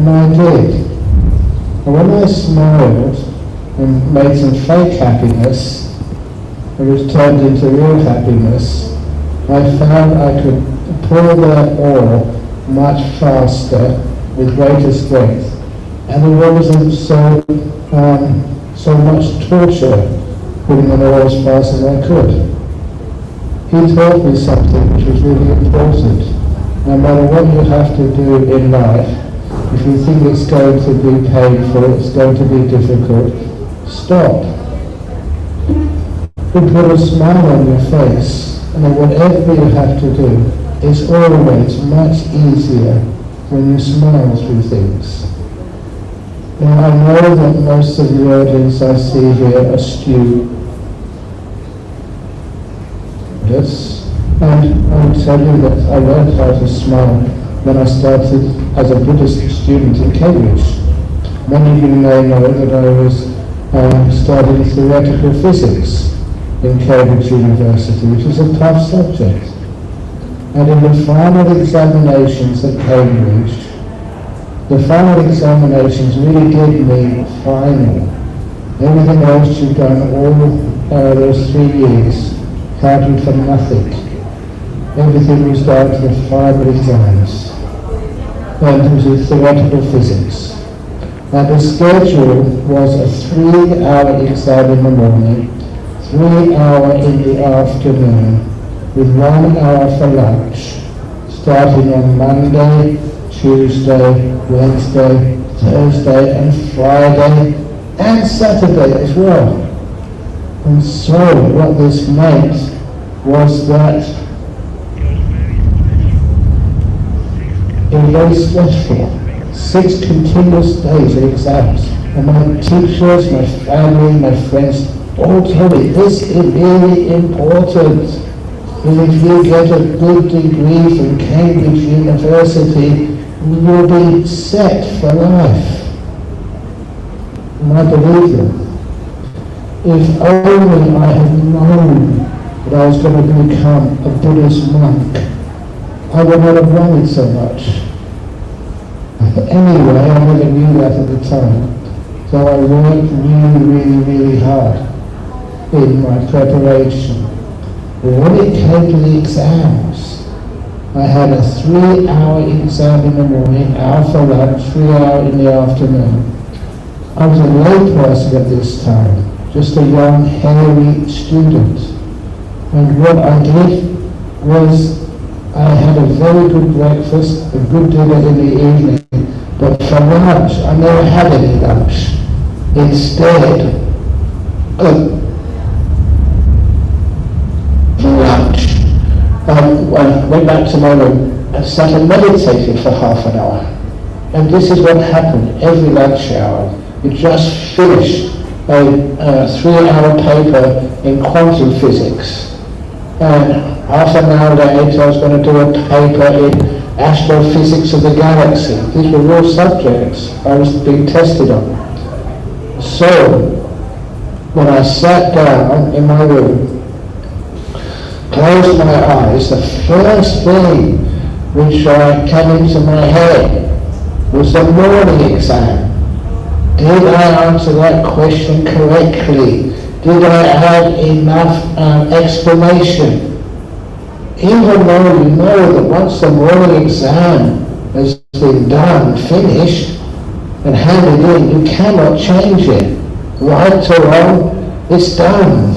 And I did. And when I smiled and made some fake happiness, it was turned into real happiness, I found I could pour that oil much faster with greater strength. And it wasn't so much torture putting the oil as fast as I could. He taught me something which was really important. No matter what you have to do in life, if you think it's going to be painful, it's going to be difficult, stop. You put a smile on your face, and then whatever you have to do, it's always much easier when you smile through things. Now, I know that most of the audience I see here are students, and I will tell you that I learned how to smile when I started as a Buddhist student in Cambridge. Many of you may know that I was studying theoretical physics in Cambridge University, which is a tough subject. And in the final examinations at Cambridge, the final examinations really did mean final. Everything else you've done all those 3 years counted for nothing. Everything was down to the final exams. And it was in theoretical physics. And the schedule was a 3-hour exam in the morning, 3-hour in the afternoon, with 1 hour for lunch, starting on Monday, Tuesday, Wednesday, Thursday and Friday and Saturday as well. And so what this meant was that it was very stressful. 6 continuous days of exams. And my teachers, my family, my friends all told me this is really important. And if you get a good degree from Cambridge University, you will be set for life. And I believe them. If only I had known that I was going to become a Buddhist monk, I would not have worried so much. Anyway, I never knew that at the time. So I worked really hard in my preparation. But when it came to the exams, I had a 3-hour exam in the morning, hour for lunch, 3 hours in the afternoon. I was a lay person at this time, just a young, hairy student. And what I did was I had a very good breakfast, a good dinner in the evening, but for lunch, I never had any lunch. Instead, for lunch, I went back to my room and sat and meditated for half an hour. And this is what happened every lunch hour. You just finished a 3-hour paper in quantum physics. And half an hour later I was going to do a paper in astrophysics of the galaxy. These were real subjects I was being tested on. So, when I sat down in my room, closed my eyes, the first thing which came into my head was the morning exam. Did I answer that question correctly? Did I have enough explanation? Even though you know that once the morning exam has been done, finished, and handed in, you cannot change it. Right or wrong, it's done.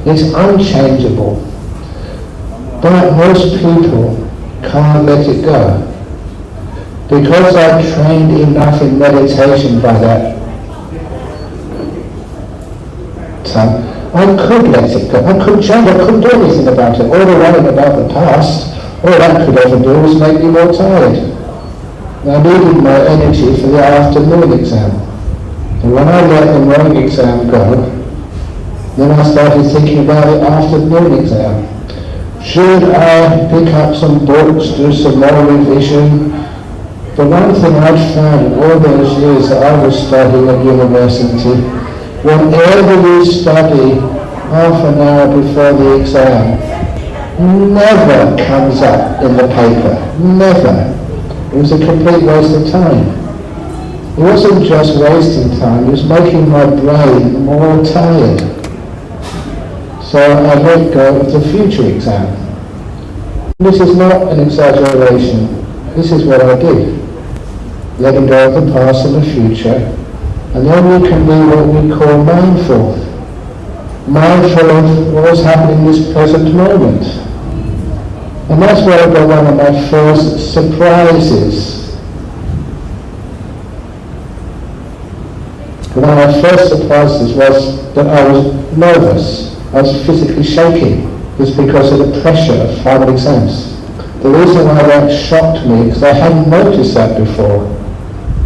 It's unchangeable. But most people can't let it go. Because I've trained enough in meditation by that time, I could let it go. I couldn't change, I couldn't do anything about it. All the worrying about the past, all that could ever do was make me more tired. And I needed more energy for the afternoon exam. And when I let the morning exam go, then I started thinking about the afternoon exam. Should I pick up some books, do some more revision? The one thing I'd found in all those years that I was studying at university, whenever you study half an hour before the exam, never comes up in the paper. Never. It was a complete waste of time. It wasn't just wasting time, it was making my brain more tired. So I let go of the future exam. This is not an exaggeration. This is what I did. Letting go of the past and the future, and then we can be what we call mindful. Mindful of what's happening in this present moment. And that's where I got one of my first surprises. One of my first surprises was that I was nervous. I was physically shaking. It was because of the pressure of final exams. The reason why that shocked me is I hadn't noticed that before.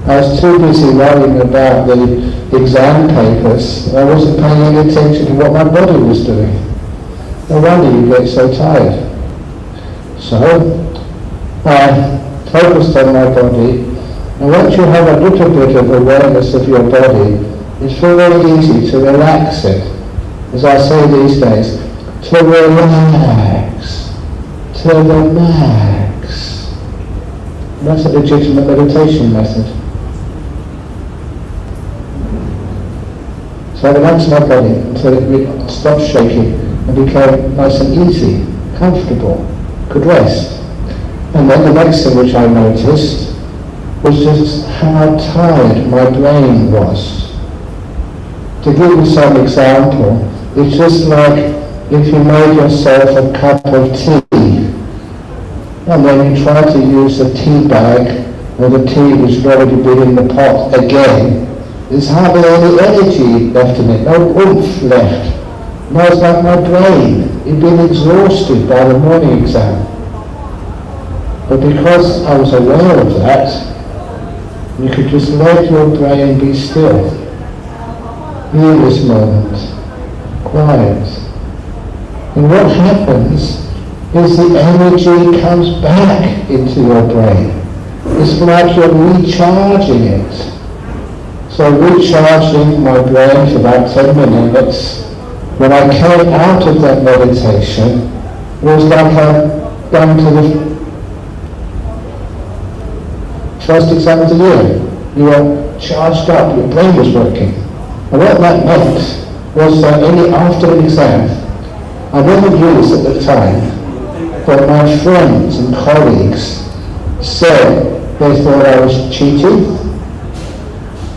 I was too busy worrying about the exam papers. I wasn't paying any attention to what my body was doing. No wonder you get so tired. So I focused on my body, and once you have a little bit of awareness of your body, it's very easy to relax it. As I say these days, to relax, to the max. And that's a legitimate meditation method. So I relaxed my body until it stopped shaking and became nice and easy, comfortable, could rest. And then the next thing which I noticed was just how tired my brain was. To give you some example, it's just like if you made yourself a cup of tea and then you try to use a tea bag where the tea was already been in the pot again, there's hardly any energy left in it, no oomph left. No, it's like my brain. It'd been exhausted by the morning exam. But because I was aware of that, you could just let your brain be still. In this moment, quiet. And what happens is the energy comes back into your brain. It's like you're recharging it. So recharging my brain for about 10 minutes, when I came out of that meditation, it was like I'd gone to the first exam of the year. You were charged up, your brain was working. And what that meant was that any after exam, I never knew this at the time, but my friends and colleagues said they thought I was cheating,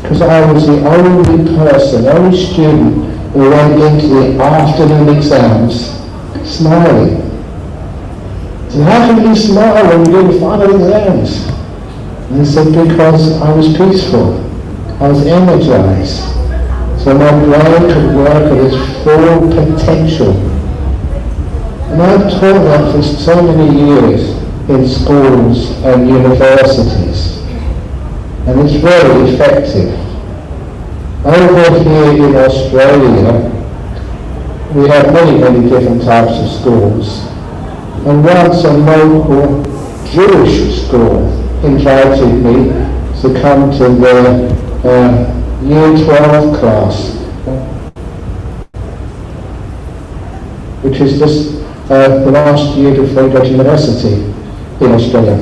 because I was the only person, only student who went into the afternoon exams smiling. So how can you smile when you're doing final exams? And they said, because I was peaceful, I was energized, so my brain could work at its full potential. And I've taught that for so many years in schools and universities, and it's very effective. Over here in Australia, we have many different types of schools, and once a local Jewish school invited me to come to their Year 12 class, which is just the last year before you go to university in Australia,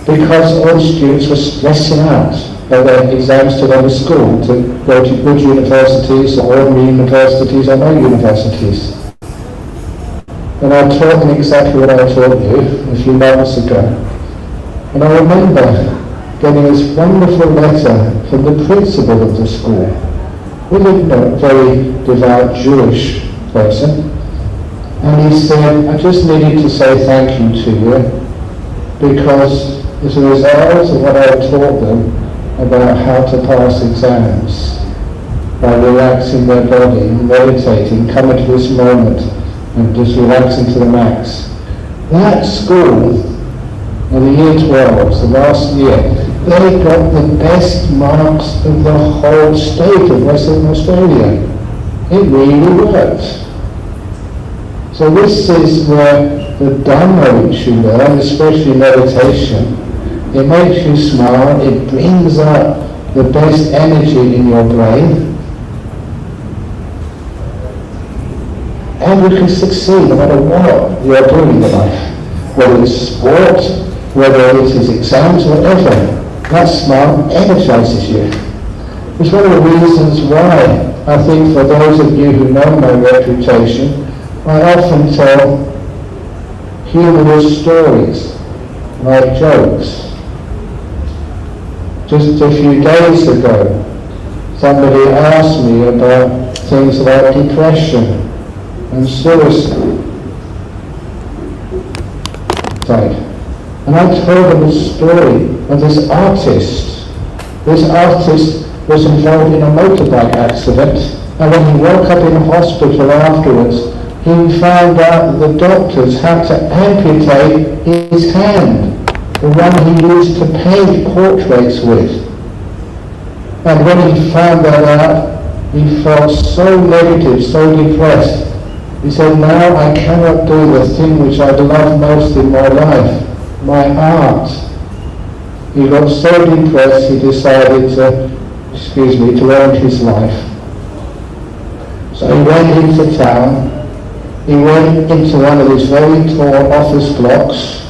because all students were stressing out their exams to go to school, to go to good universities or ordinary universities or no universities. And I taught them exactly what I taught you a few moments ago. And I remember getting this wonderful letter from the principal of the school, who was a very devout Jewish person. And he said, I just needed to say thank you to you, because as a result of what I taught them about how to pass exams, by relaxing their body, meditating, coming to this moment and just relaxing to the max. That school, in the year 12, the last year, they got the best marks of the whole state of Western Australia. It really worked. So this is where the Dhamma which you learn, especially meditation, it makes you smile, it brings up the best energy in your brain, and you can succeed no matter what you're doing in life. Whether it's sport, whether it is exams or whatever. That smile energizes you. It's one of the reasons why I think for those of you who know my reputation, I often tell humorous stories, like jokes. Just a few days ago, somebody asked me about things like depression and suicide. And I told them a story of this artist. This artist was involved in a motorbike accident, and when he woke up in hospital afterwards, he found out that the doctors had to amputate his hand, the one he used to paint portraits with. And when he found that out, he felt so negative, so depressed. He said, now I cannot do the thing which I love most in my life, my art. He got so depressed he decided to end his life. So he went into town. He went into one of these very tall office blocks,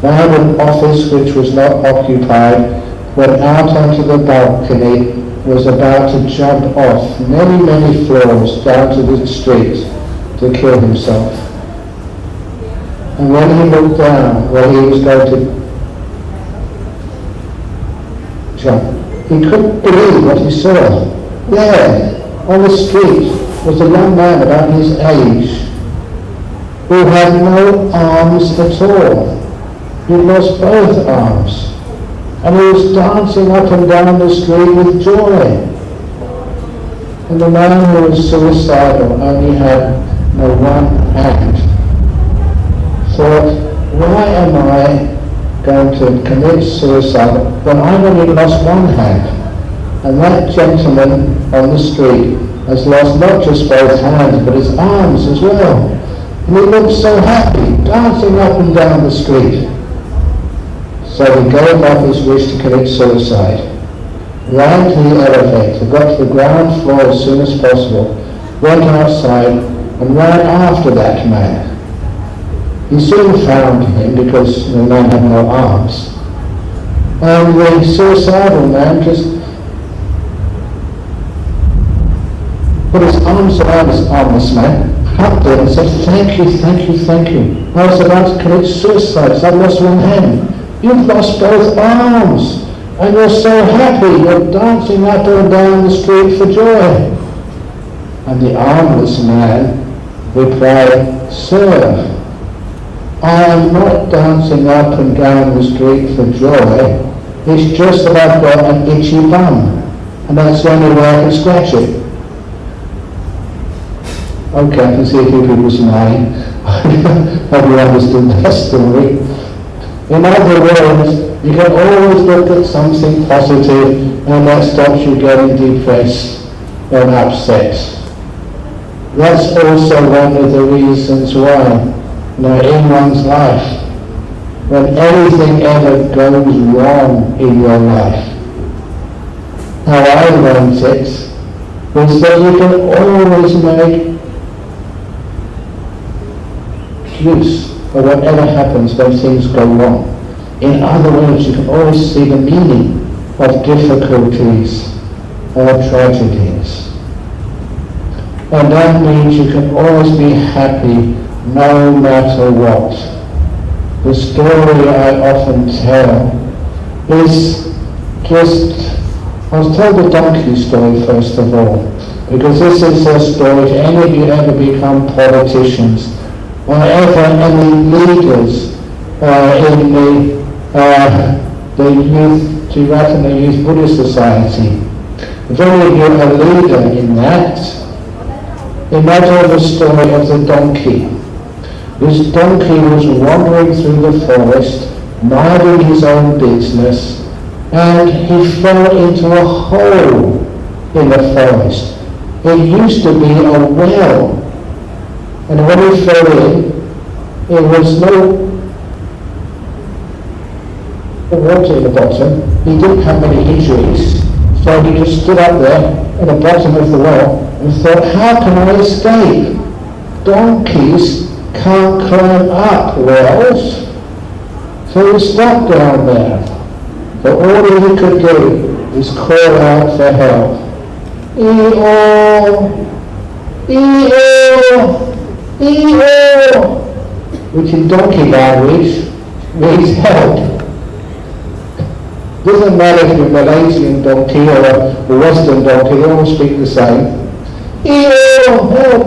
found an office which was not occupied, went out onto the balcony, was about to jump off many, many floors down to the street to kill himself. And when he looked down where he was going to jump, he couldn't believe what he saw. There, on the street, was a young man about his age who had no arms at all. He lost both arms. And he was dancing up and down the street with joy. And the man who was suicidal only had no one hand. Thought, why am I going to commit suicide when I've only lost one hand? And that gentleman on the street has lost not just both hands, but his arms as well. And he looked so happy, dancing up and down the street. So he gave up his wish to commit suicide, ran to the elevator, got to the ground floor as soon as possible, went outside and ran after that man. He soon found him because the man had no arms. And the suicidal man just put his arms around this man, hugged him and said, thank you, thank you, thank you. I was about to commit suicide, so I lost one hand. You've lost both arms, and you're so happy, you're dancing up and down the street for joy. And the armless man replied, sir, I am not dancing up and down the street for joy. It's just that I've got an itchy bum, and that's the only way I can scratch it. Okay, I can see a few people smiling. Have you understood that story? In other words, you can always look at something positive, and that stops you getting depressed and upset. That's also one of the reasons why, in one's life, when anything ever goes wrong in your life, how I learned it was that you can always make use of whatever happens when things go wrong. In other words, you can always see the meaning of difficulties or tragedies. And that means you can always be happy no matter what. The story I often tell is I'll tell the donkey story first of all, because this is a story, if any of you ever become politicians, or ever any leaders in the youth, Ti-Ratana Youth Buddhist Society, if any of you are a leader in that, imagine the story of the donkey. This donkey was wandering through the forest, minding his own business, and he fell into a hole in the forest. It used to be a well, and when he fell in, there was no water in the bottom. He didn't have many injuries, so he just stood up there at the bottom of the well and thought, how can I escape? Donkeys can't climb up wells. So he stopped down there, but all he could do is call out for help. E-O! E-O! E-O! Which in donkey language means help. Doesn't matter if you're a Malaysian donkey or a Western donkey, they all speak the same. E-O! Help!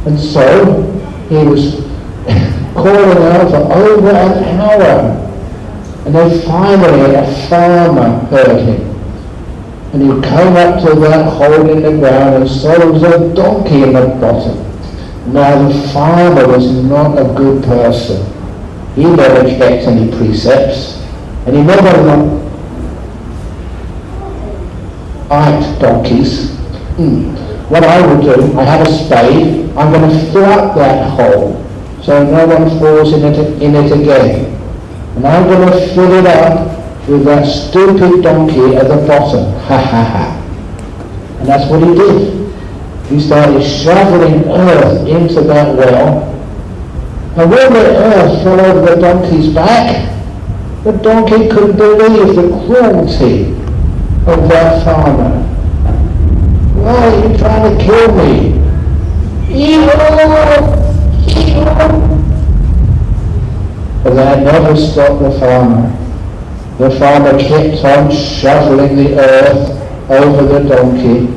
And so he was calling out for over an hour. And then finally a farmer heard him. And he came up to that hole in the ground and saw there was a donkey in the bottom. Now the farmer was not a good person. He never kept any precepts. And he never liked donkeys. What I would do, I have a spade, I'm going to fill up that hole so no one falls in it again. And I'm going to fill it up with that stupid donkey at the bottom. Ha ha ha. And that's what he did. He started shoveling earth into that well. And when the earth fell over the donkey's back, the donkey couldn't believe the cruelty of that farmer. Why are you trying to kill me? Evil! Evil! But that never stopped the farmer. The farmer kept on shoveling the earth over the donkey.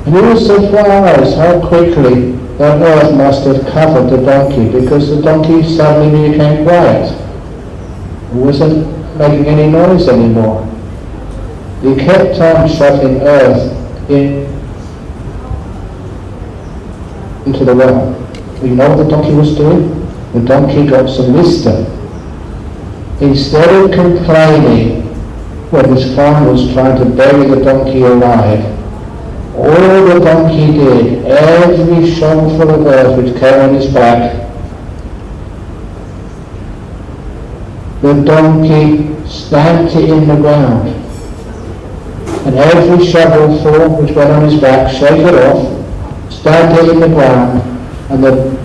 And he was surprised how quickly that earth must have covered the donkey, because the donkey suddenly became quiet. It wasn't making any noise anymore. He kept on shoveling earth into the well. You know what the donkey was doing? The donkey got some wisdom. Instead of complaining when his farmer was trying to bury the donkey alive, all the donkey did, every shovelful of earth which came on his back, the donkey stamped it in the ground. And every shovelful which went on his back, shake it off, stamped it in the ground, and the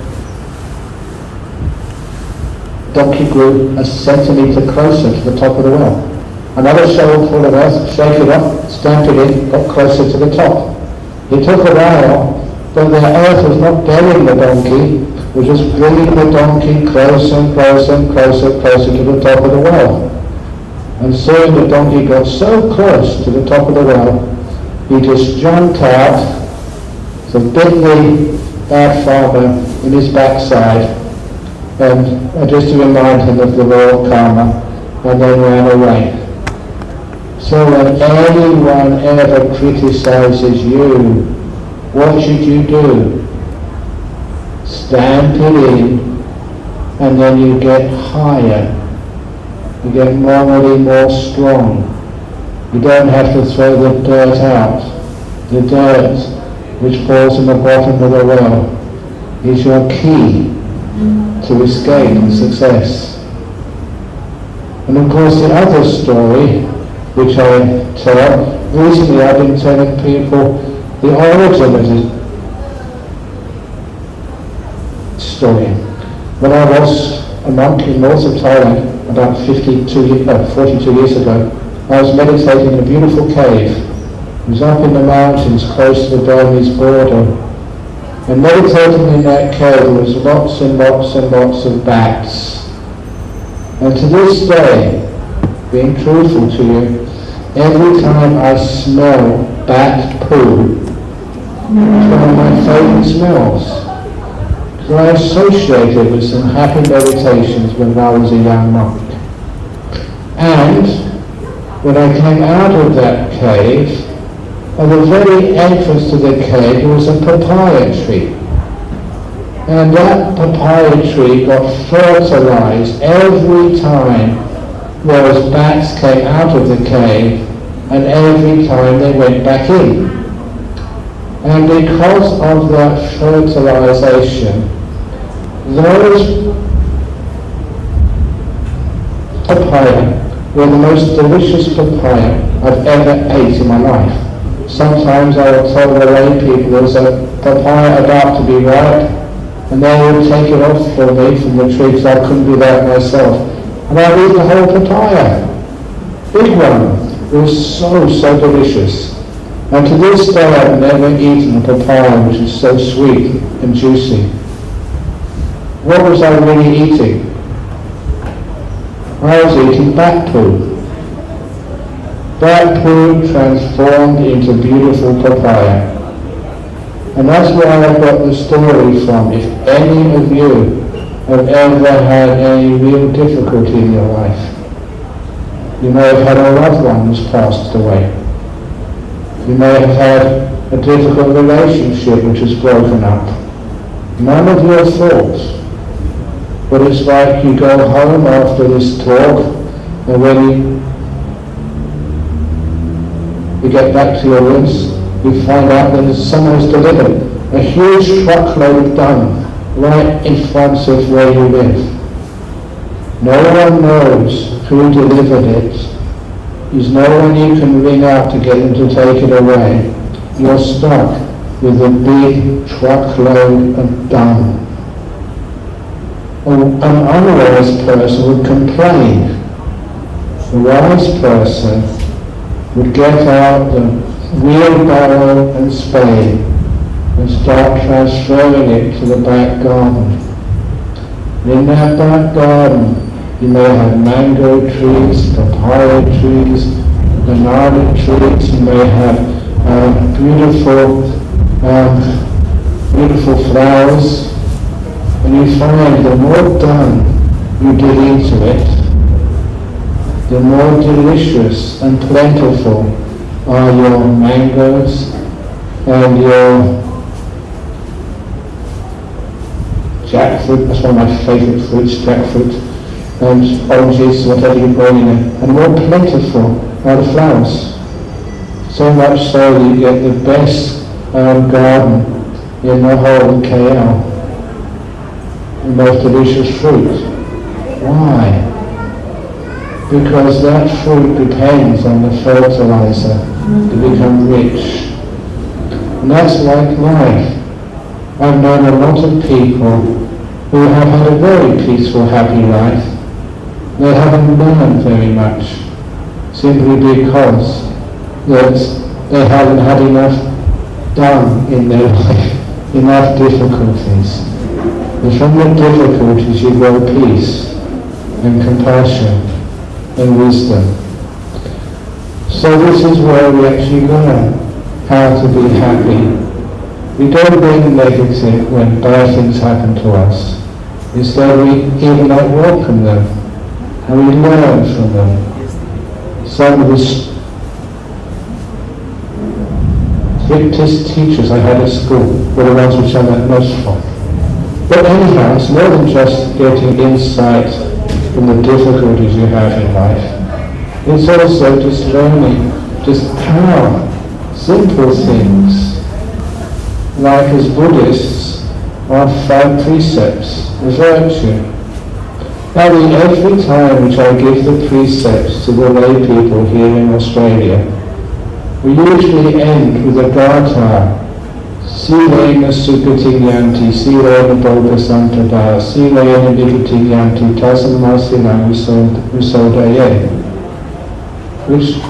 donkey grew a centimetre closer to the top of the well. Another shovelful of earth, shake it up, stamp it in, got closer to the top. It took a while, but the earth was not burying the donkey, it was just bringing the donkey closer and closer and closer, closer to the top of the well. And soon the donkey got so close to the top of the well, he just jumped out, so bit the bad farmer in his backside, and just to remind him of the royal karma, and then ran away. So when anyone ever criticizes you, what should you do? Stamp it in, and then you get higher. You get morally more strong. You don't have to throw the dirt out. The dirt which falls in the bottom of the well is your key to escape and success. And of course the other story which I tell, recently I've been telling people the origin of this story. When I was a monk in north of Thailand about 42 years ago, I was meditating in a beautiful cave. It was up in the mountains close to the Burmese border. And meditating in that cave there was lots and lots and lots of bats. And to this day, being truthful to you, every time I smell bat poo, it's one of my favourite smells. Because I associated with some happy meditations when I was a young monk. And when I came out of that cave, at the very entrance to the cave there was a papaya tree. And that papaya tree got fertilized every time those bats came out of the cave and every time they went back in. And because of that fertilization, those papaya were the most delicious papaya I've ever ate in my life. Sometimes I would tell the lay people there's a papaya about to be ripe, and they would take it off for me from the tree because I couldn't do that myself. And I'd eat the whole papaya. Big one. It was so delicious. And to this day I've never eaten a papaya which is so sweet and juicy. What was I really eating? I was eating bat poo. Bat poo transformed into beautiful papaya. And that's where I got the story from. If any of you have ever had any real difficulty in your life, you may have had a loved one who's passed away. You may have had a difficult relationship which is broken up. None of your fault. But it's like you go home after this talk, and when you get back to your rooms, you find out that someone has delivered a huge truckload of dung right in front of where you live. No one knows who delivered it. There's no one you can ring out to get them to take it away. You're stuck with a big truckload of dung. An unwise person would complain. The wise person would get out the wheelbarrow and spade and start transferring it to the back garden. In that back garden you may have mango trees, papaya trees, banana trees, you may have beautiful flowers, and you find the more dung you dig into it, the more delicious and plentiful are your mangoes and your jackfruit. That's one of my favourite fruits, jackfruit, and oranges, whatever you grow in it. And the more plentiful are the flowers. So much so that you get the best garden in the whole KL. The most delicious fruit. Why? Because that fruit depends on the fertilizer to become rich. And that's like life. I've known a lot of people who have had a very peaceful, happy life. They haven't learned very much, simply because that they haven't had enough done in their life, enough difficulties. And from the difficulties you grow peace and compassion and wisdom. So this is where we actually learn how to be happy. We don't bring negative when bad things happen to us. Instead we even welcome them and we learn from them. Some of the strictest teachers I had at school were the ones which I learned most from. But anyhow, it's more than just getting insight from the difficulties you have in life. It's also just learning just how simple things, like as Buddhists, are 5 precepts of virtue. Now, every time which I give the precepts to the lay people here in Australia, we usually end with a gatha. Silena sukatinyanti, silena bodhisanttada, silena vigatinyanti, tasamasilam visodaye. Which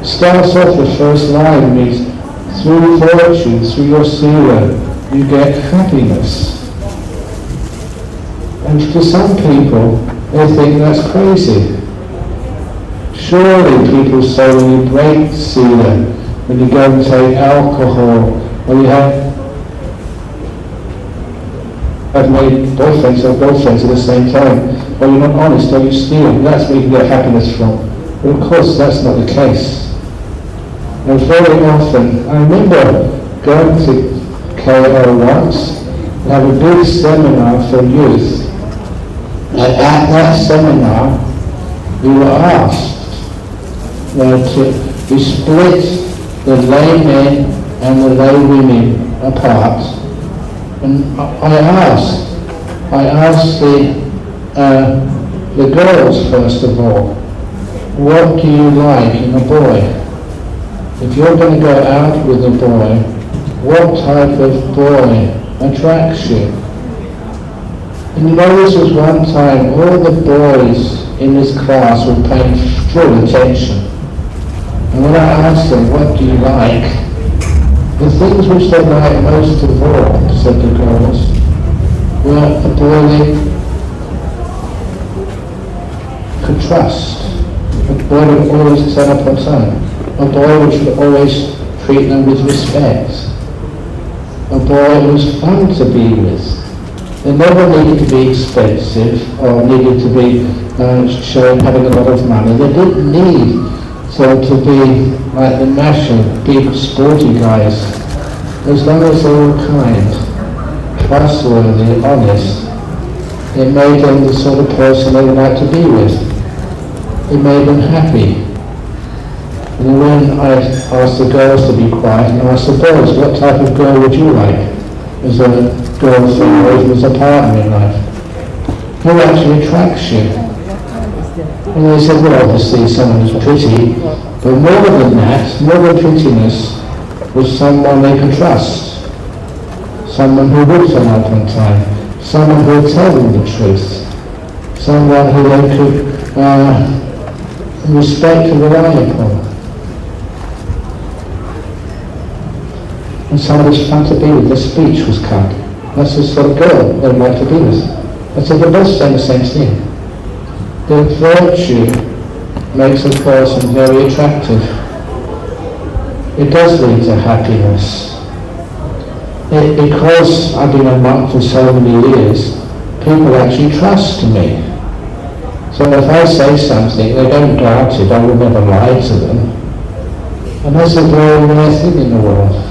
starts off the first line, means through virtue, through your sila, you get happiness. And to some people, they think that's crazy. Surely people say when you break sila, when you go and take alcohol, or you have made boyfriends or girlfriends at the same time, or you're not honest, or you steal, that's where you can get happiness from. But of course that's not the case. And very often, I remember going to KL once, and have a big seminar for youth. And at that seminar, we were asked to split the lay men and the lay women apart. And I asked the girls first of all, what do you like in a boy? If you're going to go out with a boy, what type of boy attracts you? And you know, this was one time, all the boys in this class were paying full attention. And when I asked them, what do you like? The things which they liked most of all, said the girls, were a boy they could trust, a boy who would always turn up on time, a boy which would always treat them with respect, a boy who was fun to be with. They never needed to be expensive or needed to be showing having a lot of money. They didn't need to be like the masher, big sporty guys. As long as they were kind, trustworthy, honest, it made them the sort of person they would like to be with. It made them happy. And when I asked the girls to be quiet, and I asked the boys, what type of girl would you like as a girlfriend or as a partner in life? Who actually attracts you? And they said, well, obviously someone who's pretty, but more than that, more than prettiness, was someone they could trust. Someone who would turn up on time. Someone who would tell them the truth. Someone who they could respect and rely upon. And someone who's fun to be with. Their speech was kind. That's the sort of girl they'd like to be with. I said, the both say the same thing. The virtue makes a person very attractive. It does lead to happiness. Because I've been a monk for so many years, people actually trust me. So if I say something, they don't doubt it, I will never lie to them. And that's a very rare thing in the world.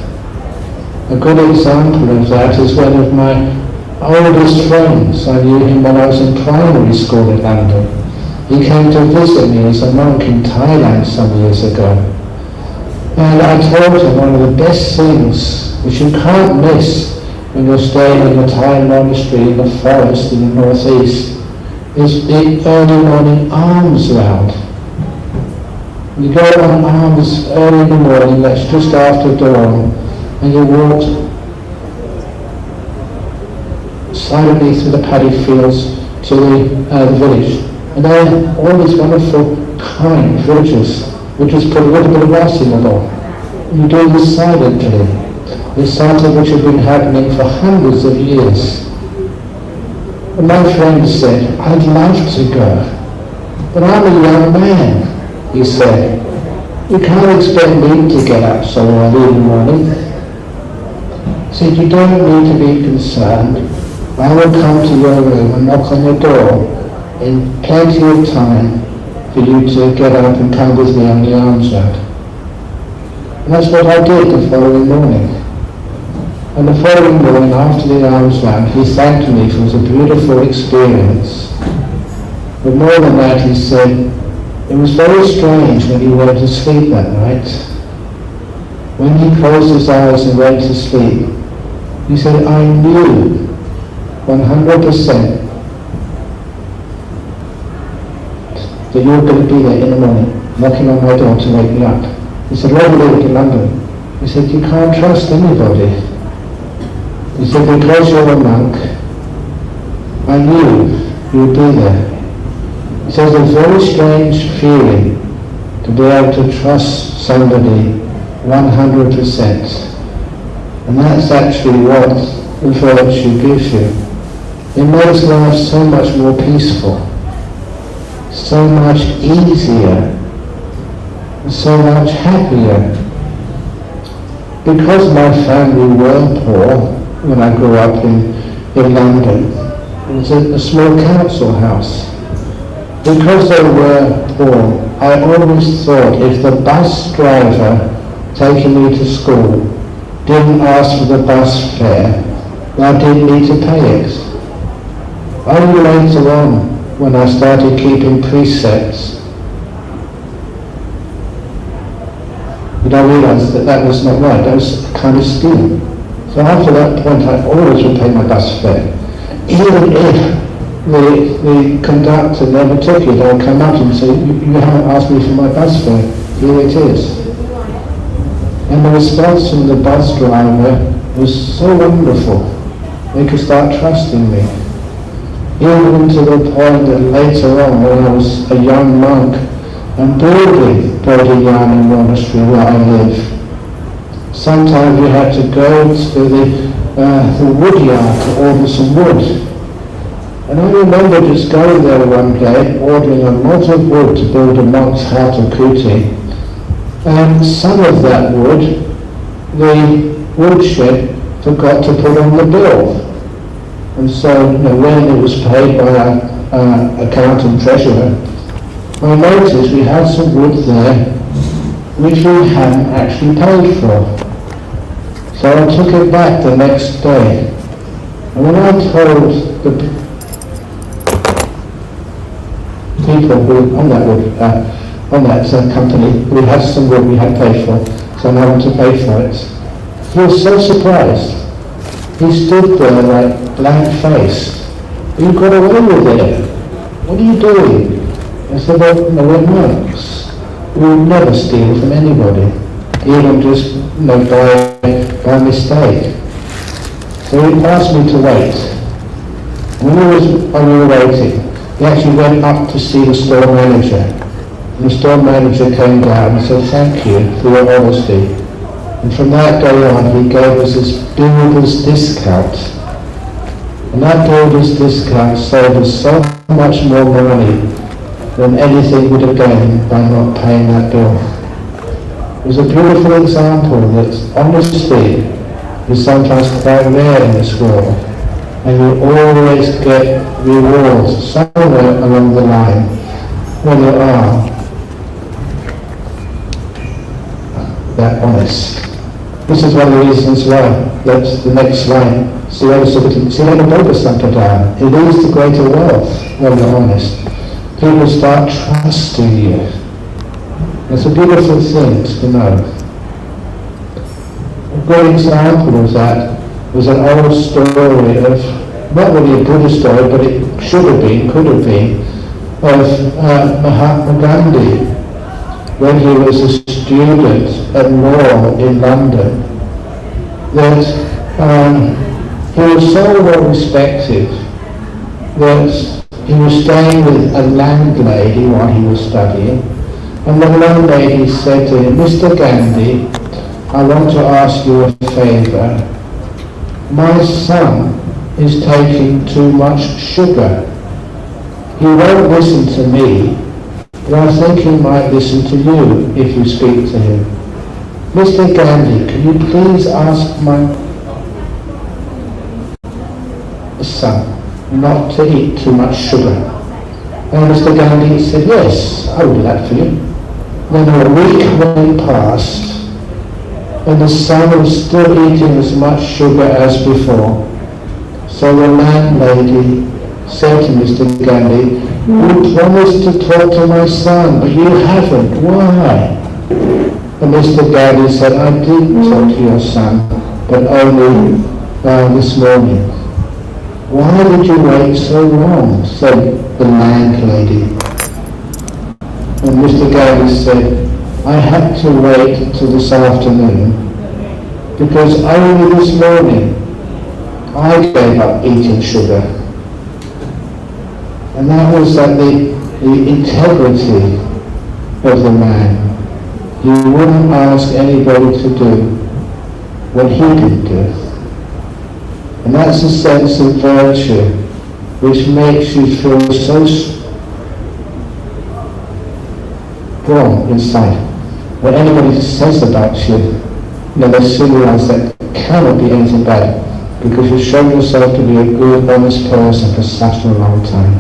A good example of that is one of my oldest friends. I knew him when I was in primary school in London. He came to visit me as a monk in Thailand some years ago. And I told him one of the best things which you can't miss when you're staying in the Thai monastery in the forest in the northeast is the early morning alms round. You go on alms early in the morning, that's just after dawn, and you walk silently through the paddy fields to the village. And then all these wonderful, kind villagers would just put a little bit of rice in the bowl. And you do this silently. It's something which has been happening for hundreds of years. And my friend said, I'd love to go, but I'm a young man, he said. You can't expect me to get up so early in the morning. He said, you don't need to be concerned. I will come to your room and knock on your door in plenty of time for you to get up and come with me on the alms round. And that's what I did the following morning. And the following morning, after the alms round, he thanked me for the beautiful experience. But more than that, he said, it was very strange when he went to sleep that night. When he closed his eyes and went to sleep, he said, I knew 100% that you were going to be there in the morning, knocking on my door to wake me up. He said, where do you live in London? He said, you can't trust anybody. He said, because you're a monk, I knew you would be there. He says, a very strange feeling to be able to trust somebody 100%. And that's actually what the virtue gives you. It makes life so much more peaceful, so much easier, so much happier. Because my family were poor when I grew up in London, it was a small council house. Because they were poor, I always thought if the bus driver taking me to school didn't ask for the bus fare, I didn't need to pay it. Only later on, when I started keeping precepts, I realised that that was not right. That was kind of stealing. So after that point, I always would pay my bus fare, even if the conductor never took it. I'll come up and say, you haven't asked me for my bus fare, here it is. And the response from the bus driver was so wonderful. They could start trusting me. even to the point that later on, when I was a young monk and building Bodhiyana Monastery where I live, sometimes we had to go to the wood yard to order some wood. And I remember just going there one day, ordering a lot of wood to build a monk's hut or kuti. And some of that wood, the woodshed forgot to put on the bill. And so, when it was paid by our accountant treasurer, I noticed we had some wood there which we hadn't actually paid for. So I took it back the next day. And when I told the people who on that company, we had some wood we had paid for, so now I want to pay for it. He was so surprised. He stood there like blank-faced. You got away with it. What are you doing? I said, well, no, we're monks. We would never steal from anybody, even just by mistake. So he asked me to wait. When we were waiting, he actually went up to see the store manager. And the store manager came down and said, thank you for your honesty. And from that day on, he gave us this builder's discount. And that builder's discount saved us so much more money than anything would have gained by not paying that bill. It was a beautiful example that honesty is sometimes quite rare in this world. And you always get rewards somewhere along the line when you are that honest. This is one of the reasons why, that's the next line, it leads to greater wealth when you're honest. People start trusting you. It's a beautiful thing to know. A great example of that was an old story of, not really a Buddhist story, but it could have been, of Mahatma Gandhi, when he was a student at law in London, that he was so well respected that he was staying with a landlady while he was studying, and the landlady said to him, Mr. Gandhi, I want to ask you a favour. My son is taking too much sugar. He won't listen to me, but I think he might listen to you if you speak to him. Mr. Gandhi, can you please ask my son not to eat too much sugar? And Mr. Gandhi said, yes, I will do that for you. Then a week went past, and the son was still eating as much sugar as before. So the landlady said to Mr. Gandhi, you promised to talk to my son, but you haven't. Why? And Mr. Gandhi said, I did talk to your son, but only this morning. Why did you wait so long? Said the landlady. And Mr. Gandhi said, I had to wait till this afternoon because only this morning I gave up eating sugar. And that was that the integrity of the man. He wouldn't ask anybody to do what he didn't do. And that's a sense of virtue which makes you feel so strong inside. When anybody says about you, they soon realize that cannot be anything bad, because you've shown yourself to be a good, honest person for such a long time.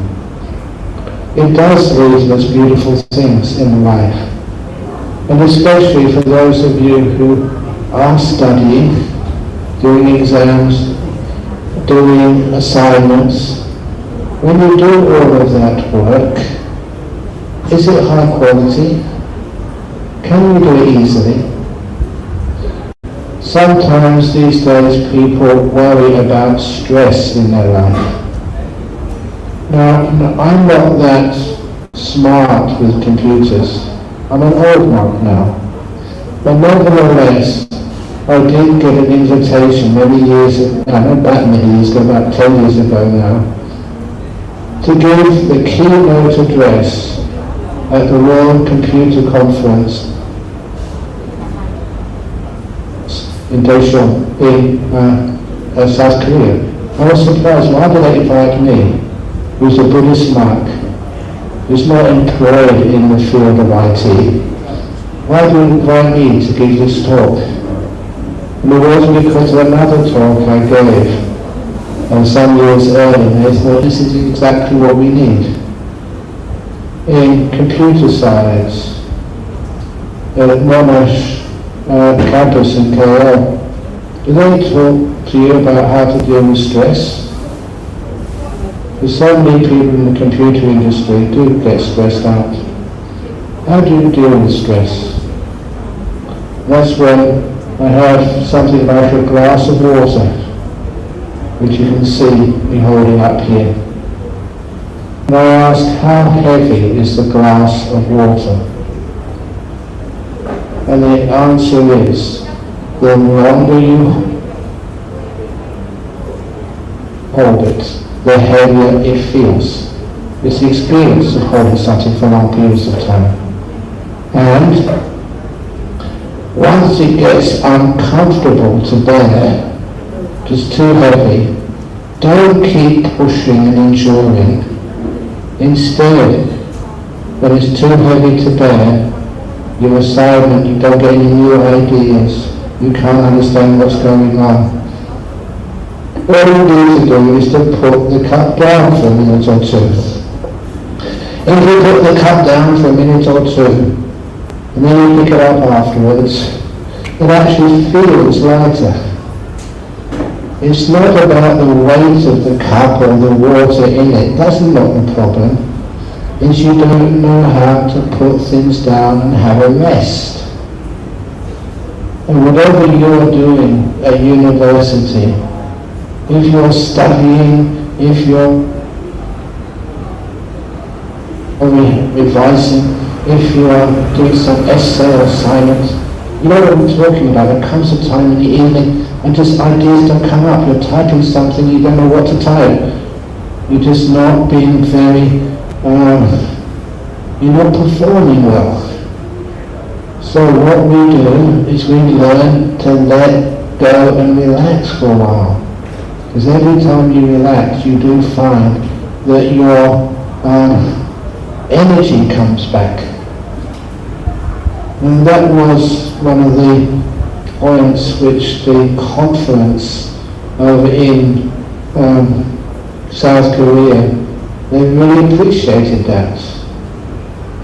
It does lead to those beautiful things in life. And especially for those of you who are studying, doing exams, doing assignments, when you do all of that work, is it high quality? Can you do it easily? Sometimes these days people worry about stress in their life. Now, I'm not that smart with computers. I'm an old monk now. But nevertheless, I did get an invitation many years ago, not that many years ago, about 10 years ago now, to give the keynote address at the World Computer Conference in Daejeon, in South Korea. I was surprised, why did they invite me, who's a Buddhist monk, who's not employed in the field of IT? Why do you invite me to give this talk? And it was because of another talk I gave, and some years earlier, they thought this is exactly what we need. In computer science, at Monash campus in KL, do they talk to you about how to deal with stress? Because so many people in the computer industry do get stressed out. How do you deal with stress? That's when I have something like a glass of water, which you can see me holding up here. And I ask, how heavy is the glass of water? And the answer is, the longer you hold it, the heavier it feels. It's the experience of holding something for long periods of time. And once it gets uncomfortable to bear, just too heavy, don't keep pushing and enduring. Instead, when it's too heavy to bear, you're silent, you don't get any new ideas, you can't understand what's going on. What you need to do is to put the cup down for a minute or two. If you put the cup down for a minute or two, and then you pick it up afterwards, it actually feels lighter. It's not about the weight of the cup or the water in it. That's not the problem. It's you don't know how to put things down and have a rest. And whatever you're doing at university, if you're studying, if you're revising, if you're doing some essay or assignment, you know what I'm talking about. There comes a time in the evening and just ideas don't come up. You're typing something, you don't know what to type. You're just not being very, you're not performing well. So what we do is we learn to let go and relax for a while. Because every time you relax, you do find that your energy comes back. And that was one of the points which the conference over in South Korea, they really appreciated that.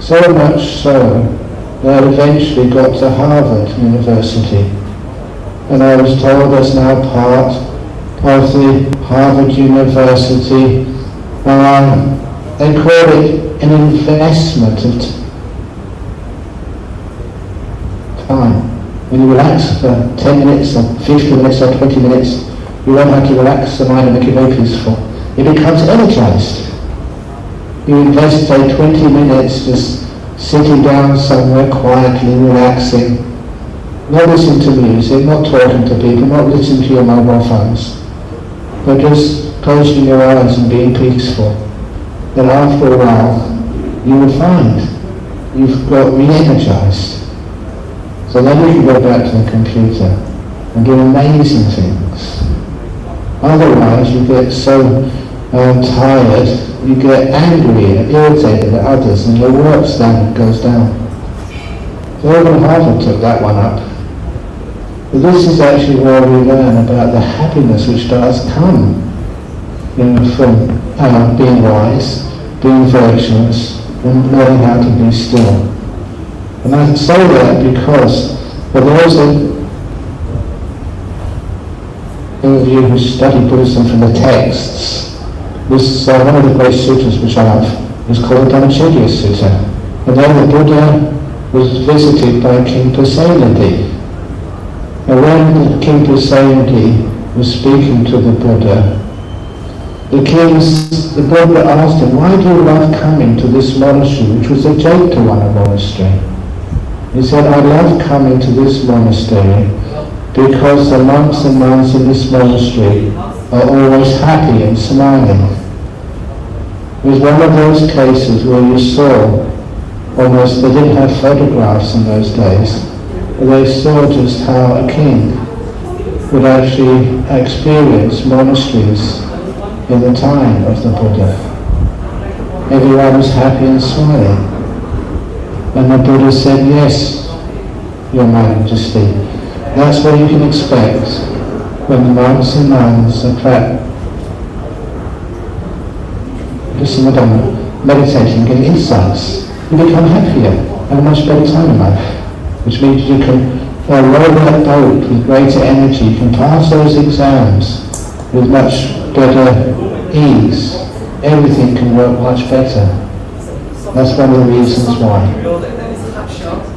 So much so that I eventually got to Harvard University. And I was told as now part of the Harvard University, they call it an investment of time. When you relax for 10 minutes or 50 minutes or 20 minutes, you learn how to relax the mind and make it very peaceful. It becomes energized. You invest, say, 20 minutes just sitting down somewhere quietly, relaxing, not listening to music, not talking to people, not listening to your mobile phones, but just closing your eyes and being peaceful. Then after a while, you will find you've got re-energized. So then you can go back to the computer and do amazing things. Otherwise, you get so tired, you get angry and irritated at others, and your work standard goes down. So even Harvard took that one up. But this is actually where we learn about the happiness which does come, from being wise, being virtuous, and learning how to be still. And I say that because for those of you who study Buddhism from the texts, this one of the great sutras which I love is called the Dhammacakya Sutta. And then the Buddha was visited by King Pasenadi. And when King Pasenadi was speaking to the Buddha, the Buddha asked him, why do you love coming to this monastery, which was a Ajahn monastery? He said, I love coming to this monastery because the monks and nuns in this monastery are always happy and smiling. It was one of those cases where you saw almost, they didn't have photographs in those days, but they saw just how a king would actually experience monasteries in the time of the Buddha. Everyone was happy and smiling. And the Buddha said, yes, Your Majesty, that's what you can expect when the monks and nuns are listening to Dhamma, meditating, getting insights. You become happier, have a much better time in life, which means you can row that boat with greater energy, you can pass those exams with much better ease. Everything can work much better. That's one of the reasons why.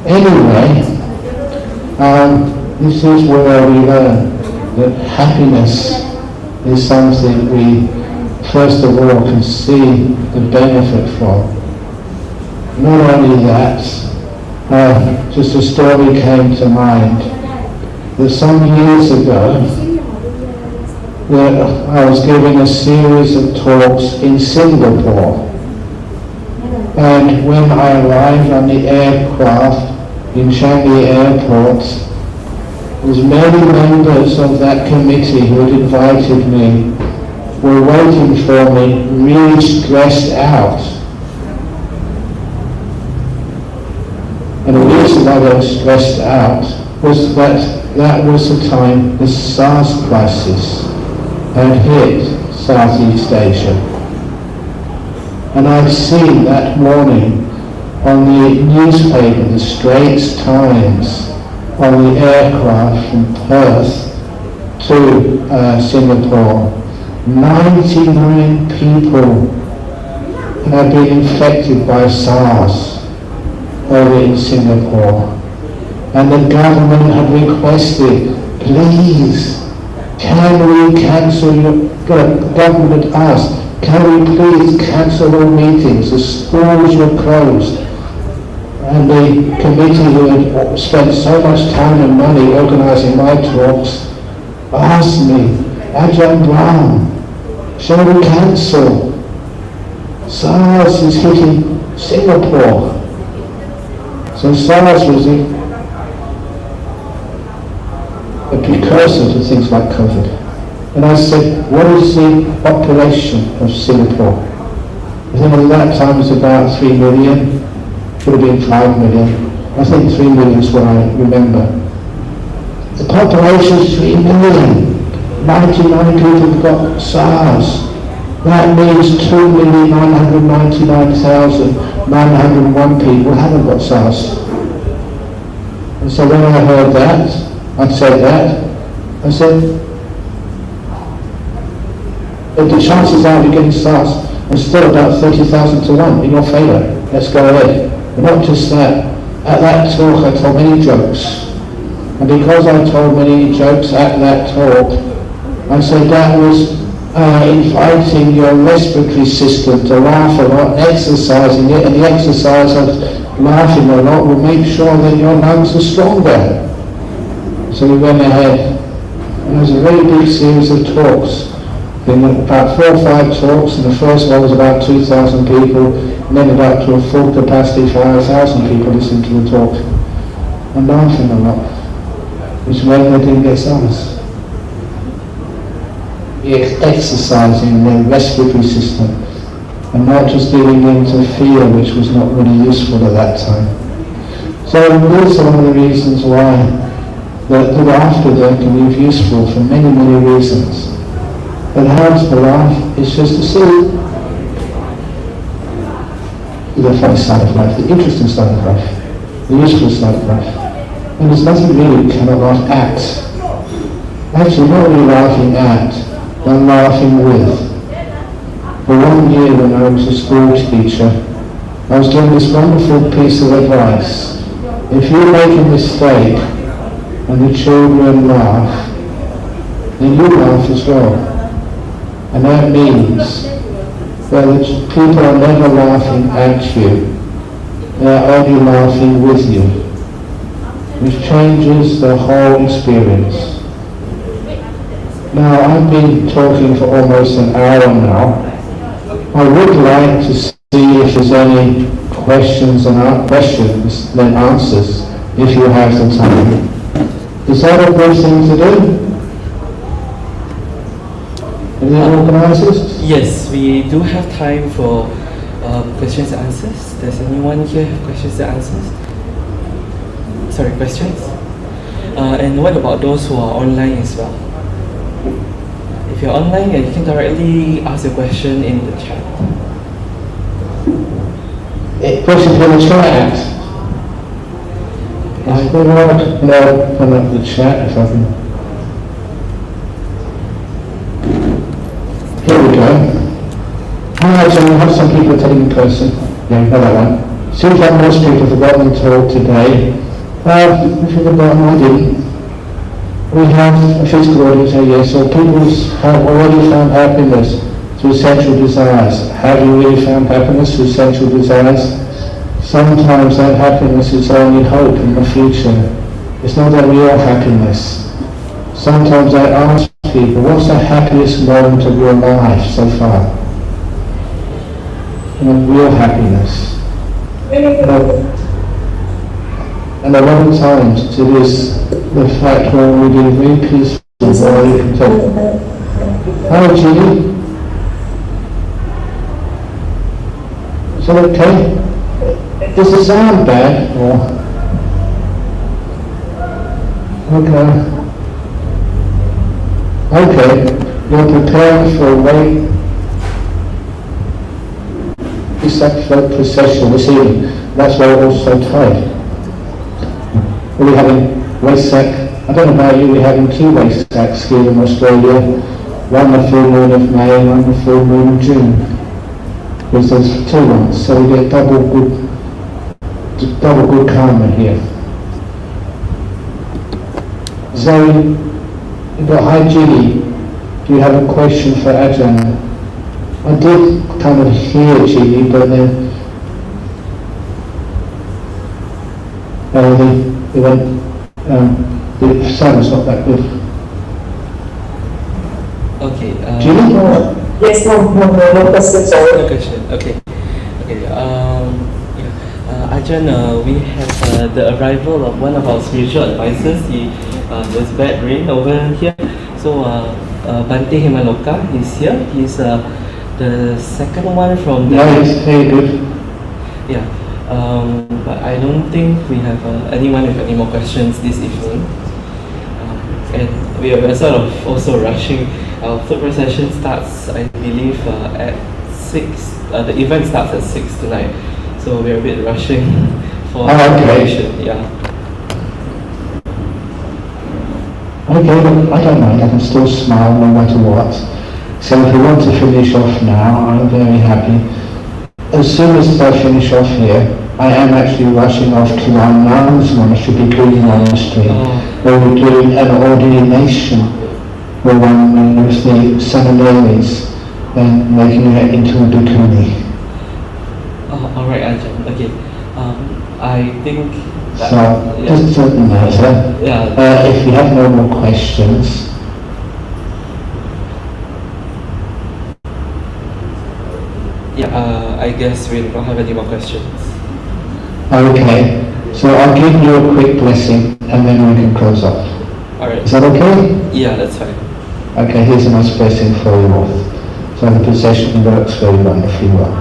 Anyway, this is where we learn that happiness is something we first of all can see the benefit from. Not only that, just a story came to mind that some years ago I was giving a series of talks in Singapore, and when I arrived on the aircraft in Changi Airport, as many members of that committee who had invited me were waiting for me, really stressed out. And the reason why they were stressed out was that was the time the SARS crisis had hit Southeast Asia. And I'd seen that morning on the newspaper, the Straits Times, on the aircraft from Perth to Singapore, 99 people had been infected by SARS over in Singapore. And the government had requested, please, can we cancel your, government had asked, can we please cancel all meetings? The schools were closed. And the committee who had spent so much time and money organising my talks asked me, Ajahn Brahm, shall we cancel? SARS is hitting Singapore. So SARS was a precursor to things like COVID. And I said, what is the population of Singapore? I think at that time it was about 3 million, could have been 5 million. I think 3 million is what I remember. The population is 3 million. 99 people have got SARS. That means 2,999,901 people haven't got SARS. And so when I heard that, I said, the chances are of you getting SARS are still about 30,000 to 1 in your favour. Let's go ahead. But not just that. At that talk I told many jokes. And because I told many jokes at that talk, I said that was inviting your respiratory system to laugh a lot, exercising it, and the exercise of laughing a lot will make sure that your lungs are stronger. So we went ahead, and it was a very big series of talks. Then about 4 or 5 talks, and the first one was about 2,000 people, and then about to a full capacity for 1,000 people listening to the talk, and laughing a lot, which meant they didn't get SARS. Exercising their respiratory system, and not just giving in to fear, which was not really useful at that time. So these are one of the reasons why the laughter there can be useful for many, many reasons. And how to laugh is just to see the funny side of life, the interesting side of life, the useful side of life. And there's nothing really you cannot laugh at. Actually, not really laughing at, but laughing with. For 1 year when I was a school teacher, I was given this wonderful piece of advice. If you make a mistake and the children laugh, then you laugh as well. And that means that the people are never laughing at you, they are only laughing with you, which changes the whole experience. Now, I've been talking for almost an hour now, I would like to see if there's any questions and questions, then answers, if you have the time. Is that a good thing to do? Any organisers? Yes, we do have time for questions and answers. Does anyone here have questions and answers? Sorry, questions? And what about those who are online as well? If you're online, you can directly ask your question in the chat. Questions in the chat? Is there one? No, open up the chat if I can. Here we go. Hi, so we have some people taking person. Yeah, you know that one. Seems like most people have forgotten the talk today. If you've forgotten, I didn't. We have a physical audience here, yes, so people have already found happiness through sensual desires. Have you really found happiness through sensual desires? Sometimes that happiness is only hope in the future. It's not that real happiness. Sometimes I ask people, what's the happiest moment of your life so far? And real happiness. And a lot of times it is the fact when we do very peaceful, very content. Hello, Judy. Is that okay? Does it sound bad? Or? Okay. You're preparing for a way. It's that procession this evening. That's why it was so tight. We're having Waisak. I don't know about you, we're having 2 Waisaks here in Australia. One the full moon of May, one the full moon of June. Because there's 2 ones, so we get double good karma here. Zoe, you've got hi Judy. Do you have a question for Ajahn? I did kind of hear Judy, but then they went, the sound's not that good. Okay. Judy? Yes, no question, sorry. No question, okay. Ajahn, we have the arrival of one of our spiritual advisors. There's bad rain over here. So, Bante Himaloka is here. He's the second one from the... Yeah, he's very good. Yeah. But I don't think we have anyone with any more questions this evening. And we are sort of also rushing. Our third session starts, I believe, at 6. The event starts at 6 tonight. So we're a bit rushing for preparation. Yeah. Okay, I don't mind. I can still smile no matter what. So if we want to finish off now, I'm very happy. As soon as I finish off here, I am actually rushing off to our nuns monastery, Green Monastery, where we're doing an ordination where one moves the seminaries and making it into a bhikkhuni. Alright, Ajahn. Okay. I think that, so, it doesn't matter. Yeah. If you have no more questions, I guess we don't have any more questions. okay, so I'll give you a quick blessing and then we can close off. Alright. Is that okay? Yeah, that's fine. Okay, here's a nice blessing for you all. So the procession works very wonderfully well.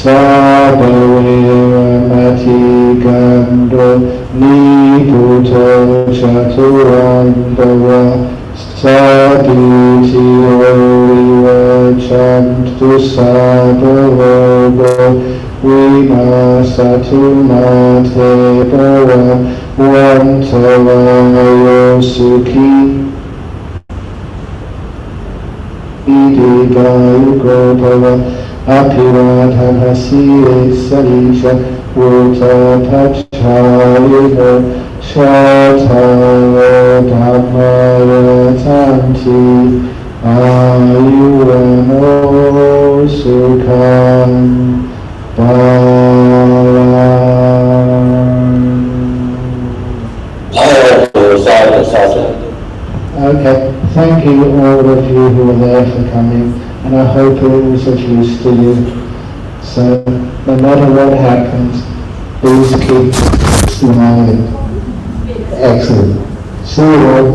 Sabhaviramati Gandho Niputo Chaturandava Saditi Oriva Chantu Sabhavogo Vimasatu Mate Bhava Vantavayo Sukhi Idigayu Gopava Apiradhanasi Salisha Uta Pacharino Shataro Dhammaya Tanti Ayurano Sukham Bala sadhu. Okay, thank you all of you who were there for coming, and I hope it was of use to you. So, no matter what happens, please keep smiling. Excellent. See you all.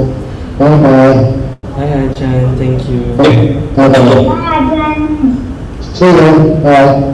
Bye-bye. Hi Ajahn, thank you. Bye-bye. See you. Bye.